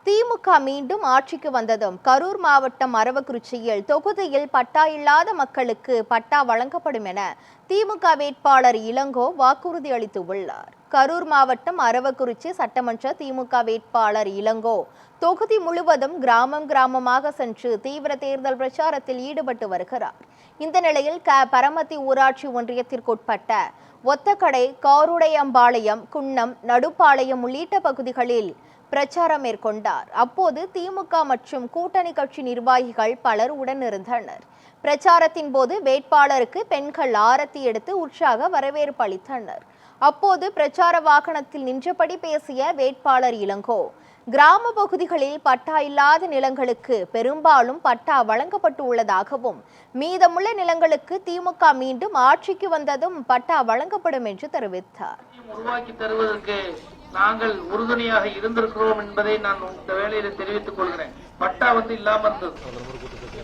திமுக மீண்டும் ஆட்சிக்கு வந்ததும் கரூர் மாவட்டம் அரவக்குறிச்சியில் தொகுதியில் பட்டா இல்லாத மக்களுக்கு பட்டா வழங்கப்படும் என திமுக வேட்பாளர் இளங்கோ வாக்குறுதி அளித்துள்ளார். கரூர் மாவட்டம் அரவக்குறிச்சி சட்டமன்ற திமுக வேட்பாளர் இளங்கோ தொகுதி முழுவதும் கிராமமாக சென்று தீவிர தேர்தல் பிரச்சாரத்தில் ஈடுபட்டு வருகிறார். இந்த நிலையில் பரமத்தி ஊராட்சி ஒன்றியத்திற்குட்பட்ட ஒத்தக்கடை, காருடையம்பாளையம், குன்னம், நடுப்பாளையம் உள்ளிட்ட பகுதிகளில் பிரச்சாரம் மேற்கொண்டார். அப்போது திமுக மற்றும் கூட்டணி கட்சி நிர்வாகிகள் பலர் உடனிருந்தனர். பிரச்சாரத்தின் போது வேட்பாளருக்கு பெண்கள் ஆரத்தி எடுத்து உற்சாக வரவேற்பு அளித்தனர். அப்போது பிரச்சார வாகனத்தில் நின்றபடி பேசிய வேட்பாளர் இளங்கோ, கிராம பகுதிகளில் பட்டா இல்லாத நிலங்களுக்கு பெரும்பாலும் பட்டா வழங்கப்பட்டு உள்ளதாகவும், மீதமுள்ள நிலங்களுக்கு திமுக மீண்டும் ஆட்சிக்கு வந்ததும் பட்டா வழங்கப்படும் என்று தெரிவித்தார். நாங்கள் உறுதுணையாக இருந்திருக்கிறோம் என்பதை நான் இந்த வேளையில் தெரிவித்துக் கொள்கிறேன். பட்டா இல்லாம இருந்தது.